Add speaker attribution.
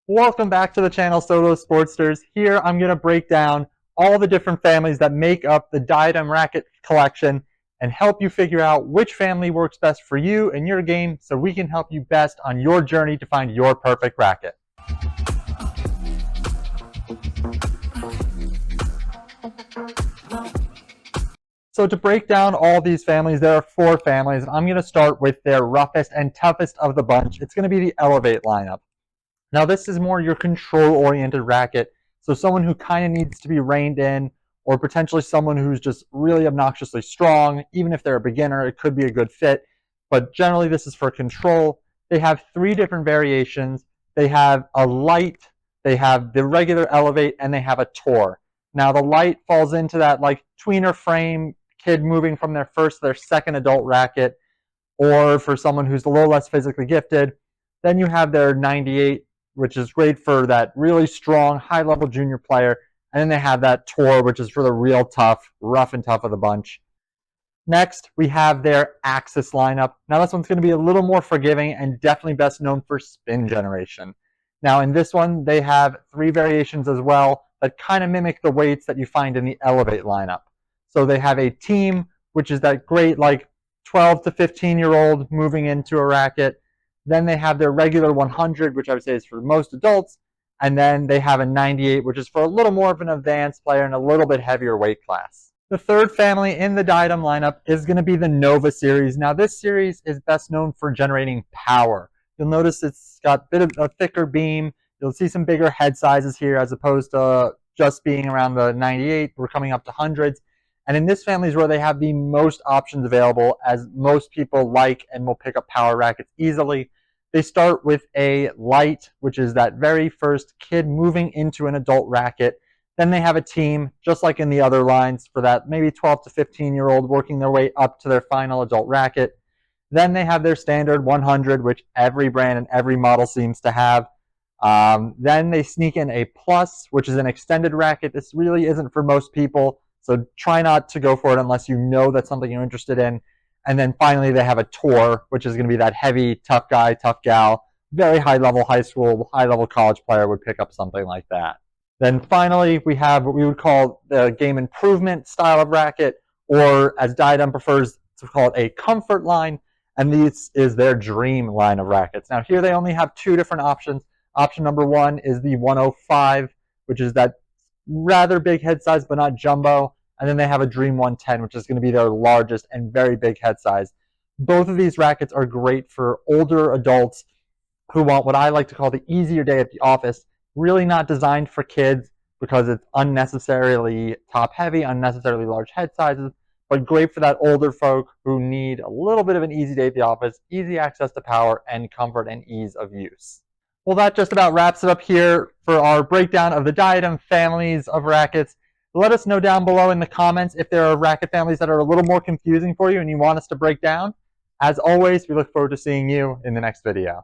Speaker 1: Welcome back to the channel, Solow Sportsters. Here I'm going to break down all the different families that make up the Diadem racket collection and help you figure out which family works best for you and your game so we can help you best on your journey to find your perfect racket. So to break down all these families, there are 4 families, and I'm going to start with their roughest and toughest of the bunch. It's going to be the Elevate lineup. Now this is more your control-oriented racket, so someone who kind of needs to be reined in, or potentially someone who's just really obnoxiously strong. Even if they're a beginner, it could be a good fit, but generally this is for control. They have 3 different variations. They have a light, they have the regular Elevate, and they have a Tour. Now the light falls into that like tweener frame, kid moving from their first to their second adult racket, or for someone who's a little less physically gifted. Then you have their 98, which is great for that really strong, high-level junior player. And then they have that Tour, which is for the real tough, rough and tough of the bunch. Next, we have their Axis lineup. Now this one's going to be a little more forgiving and definitely best known for spin generation. Now in this one, they have 3 variations as well that kind of mimic the weights that you find in the Elevate lineup. So they have a team, which is that great like 12 to 15-year-old moving into a racket. Then they have their regular 100, which I would say is for most adults. And then they have a 98, which is for a little more of an advanced player and a little bit heavier weight class. The third family in the Diadem lineup is going to be the Nova series. Now this series is best known for generating power. You'll notice it's got a bit of a thicker beam. You'll see some bigger head sizes here as opposed to just being around the 98. We're coming up to hundreds. And in this family is where they have the most options available, as most people like and will pick up power rackets easily. They start with a light, which is that very first kid moving into an adult racket. Then they have a team, just like in the other lines, for that maybe 12 to 15-year-old working their way up to their final adult racket. Then they have their standard 100, which every brand and every model seems to have. Then they sneak in a plus, which is an extended racket. This really isn't for most people, so try not to go for it unless you know that's something you're interested in. And then finally, they have a Tour, which is going to be that heavy, tough guy, tough gal, very high-level high school, high-level college player would pick up something like that. Then finally, we have what we would call the game improvement style of racket, or as Diadem prefers to call it, a comfort line. And this is their dream line of rackets. Now here they only have 2 different options. Option number 1 is the 105, which is that rather big head size, but not jumbo. And then they have a Dream 110, which is going to be their largest and very big head size. Both of these rackets are great for older adults who want what I like to call the easier day at the office. Really not designed for kids because it's unnecessarily top heavy, unnecessarily large head sizes, but great for that older folk who need a little bit of an easy day at the office, easy access to power, and comfort and ease of use. Well, that just about wraps it up here for our breakdown of the Diadem families of rackets. Let us know down below in the comments if there are racket families that are a little more confusing for you and you want us to break down. As always, we look forward to seeing you in the next video.